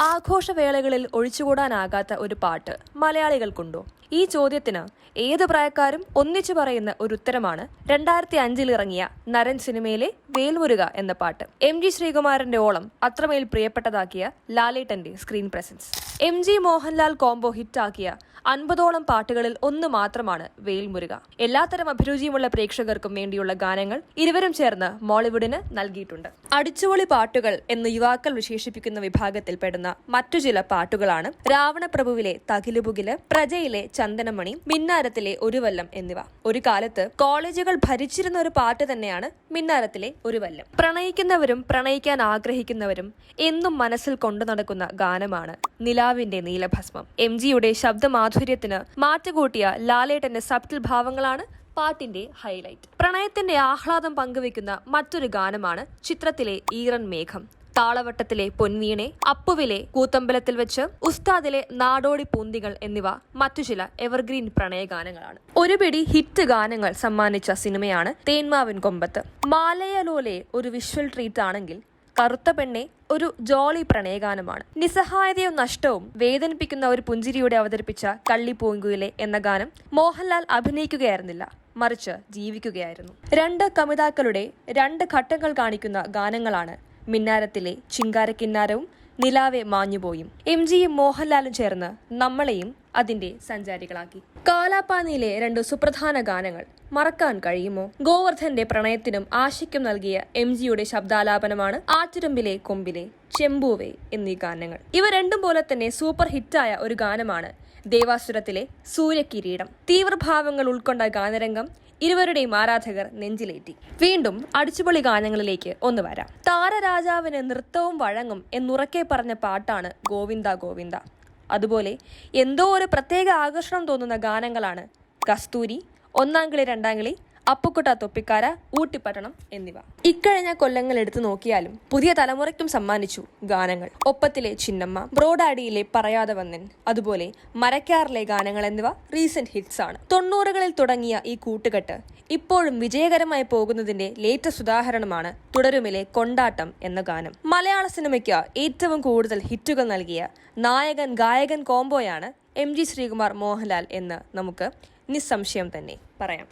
ആഘോഷവേളകളിൽ ഒഴിച്ചുകൂടാനാകാത്ത ഒരു പാട്ട് മലയാളികൾക്കുണ്ടോ? ഈ ചോദ്യത്തിന് ഏത് പ്രായക്കാരും ഒന്നിച്ചു പറയുന്ന ഒരു ഉത്തരമാണ് 2005 ഇറങ്ങിയ നരൻ സിനിമയിലെ വേൽമുരുക എന്ന പാട്ട്. MG ശ്രീകുമാരന്റെ ഓളം അത്രമേൽ പ്രിയപ്പെട്ടതാക്കിയ ലാലേട്ടന്റെ screen presence. MG Mohanlal combo ഹിറ്റാക്കിയ 50ഓളം പാട്ടുകളിൽ ഒന്ന് മാത്രമാണ് വേൽമുരുക. എല്ലാത്തരം അഭിരുചിയുമുള്ള പ്രേക്ഷകർക്കും വേണ്ടിയുള്ള ഗാനങ്ങൾ ഇരുവരും ചേർന്ന് മോളിവുഡിന് നൽകിയിട്ടുണ്ട്. അടിച്ചുപൊളി പാട്ടുകൾ എന്ന് യുവാക്കൾ വിശേഷിപ്പിക്കുന്ന വിഭാഗത്തിൽപ്പെടുന്ന മറ്റു ചില പാട്ടുകളാണ് രാവണപ്രഭുവിലെ തകിലുപുകില്, പ്രജയിലെ ചന്ദനമണി, മിന്നാരത്തിലെ ഒരു വല്ലം എന്നിവ. ഒരു കാലത്ത് കോളേജുകൾ ഭരിച്ചിരുന്ന ഒരു പാട്ട് തന്നെയാണ് മിന്നാരത്തിലെ ഒരു വല്ലം. പ്രണയിക്കുന്നവരും പ്രണയിക്കാൻ ആഗ്രഹിക്കുന്നവരും എന്നും മനസ്സിൽ കൊണ്ടു നടക്കുന്ന ഗാനമാണ് നിലാവിന്റെ നീലഭസ്മം. MGയുടെ ശബ്ദമാധുര്യത്തിന് മാറ്റുകൂട്ടിയ ലാലേട്ടന്റെ സബ്റ്റിൽ ഭാവങ്ങളാണ് പാട്ടിന്റെ ഹൈലൈറ്റ്. പ്രണയത്തിന്റെ ആഹ്ലാദം പങ്കുവെക്കുന്ന മറ്റൊരു ഗാനമാണ് ചിത്രത്തിലെ ഈറൻ മേഘം. താളവട്ടത്തിലെ പൊൻവീണെ, അപ്പുവിലെ കൂത്തമ്പലത്തിൽ വെച്ച്, ഉസ്താദിലെ നാടോടി പൂന്തികൾ എന്നിവ മറ്റു ചില എവർഗ്രീൻ പ്രണയഗാനങ്ങളാണ്. ഒരു പിടി ഹിറ്റ് ഗാനങ്ങൾ സമ്മാനിച്ച സിനിമയാണ് തേന്മാവിൻ കൊമ്പത്ത്. മാലയലോലെ ഒരു വിഷ്വൽ ട്രീറ്റ് ആണെങ്കിൽ കറുത്ത പെണ്ണെ ഒരു ജോളി പ്രണയഗാനമാണ്. നിസ്സഹായതയും നഷ്ടവും വേദനിപ്പിക്കുന്ന ഒരു പുഞ്ചിരിയോടെ അവതരിപ്പിച്ച കള്ളിപ്പൂങ്കുയിലെ എന്ന ഗാനം മോഹൻലാൽ അഭിനയിക്കുകയായിരുന്നില്ല, മറിച്ച് ജീവിക്കുകയായിരുന്നു. രണ്ട് കമിതാക്കളുടെ രണ്ട് ഘട്ടങ്ങൾ കാണിക്കുന്ന ഗാനങ്ങളാണ് മിന്നാരത്തിലെ ചിങ്കാരക്കിന്നാരവും നിലാവെ മാഞ്ഞുപോയും. MGയും മോഹൻലാലും ചേർന്ന് നമ്മളെയും അതിന്റെ സഞ്ചാരികളാക്കി. കാലാപാനിയിലെ രണ്ട് സുപ്രധാന ഗാനങ്ങൾ മറക്കാൻ കഴിയുമോ? ഗോവർദ്ധന്റെ പ്രണയത്തിനും ആശയ്ക്കും നൽകിയ MGയുടെ ശബ്ദാലാപനമാണ് ആറ്റുരമ്പിലെ കൊമ്പിലെ, ചെമ്പൂവേ എന്നീ ഗാനങ്ങൾ. ഇവ രണ്ടും പോലെ തന്നെ സൂപ്പർ ഹിറ്റായ ഒരു ഗാനമാണ് ദേവാസുരത്തിലെ സൂര്യകിരീടം. തീവ്രഭാവങ്ങൾ ഉൾക്കൊണ്ട ഗാനരംഗം ഇരുവരുടെയും ആരാധകർ നെഞ്ചിലേറ്റി. വീണ്ടും അടിച്ചുപൊളി ഗാനങ്ങളിലേക്ക് ഒന്ന് വരാം. താരരാജാവിന് നൃത്തവും വഴങ്ങും എന്നുറക്കെ പറഞ്ഞ പാട്ടാണ് ഗോവിന്ദ ഗോവിന്ദ. അതുപോലെ എന്തോ ഒരു പ്രത്യേക ആകർഷണം തോന്നുന്ന ഗാനങ്ങളാണ് കസ്തൂരി, ഒന്നാംകിളി രണ്ടാംകിളി, അപ്പുക്കുട്ട തൊപ്പിക്കാര, ഊട്ടിപ്പട്ടണം എന്നിവ. ഇക്കഴിഞ്ഞ കൊല്ലങ്ങൾ എടുത്തു നോക്കിയാലും പുതിയ തലമുറയ്ക്കും സമ്മാനിച്ചു ഗാനങ്ങൾ. ഒപ്പത്തിലെ ചിന്നമ്മ, ബ്രോഡാഡിയിലെ പറയാതെ വന്നൻ, അതുപോലെ മരക്കാറിലെ ഗാനങ്ങൾ എന്നിവ റീസെന്റ് ഹിറ്റ്സ് ആണ്. 90കളിൽ തുടങ്ങിയ ഈ കൂട്ടുകെട്ട് ഇപ്പോഴും വിജയകരമായി പോകുന്നതിന്റെ ലേറ്റസ്റ്റ് ഉദാഹരണമാണ് തുടരുമിലെ കൊണ്ടാട്ടം എന്ന ഗാനം. മലയാള സിനിമയ്ക്ക് ഏറ്റവും കൂടുതൽ ഹിറ്റുകൾ നൽകിയ നായകൻ ഗായകൻ കോംബോയാണ് MG ശ്രീകുമാർ മോഹൻലാൽ എന്ന് നമുക്ക് നിസ്സംശയം തന്നെ പറയാം.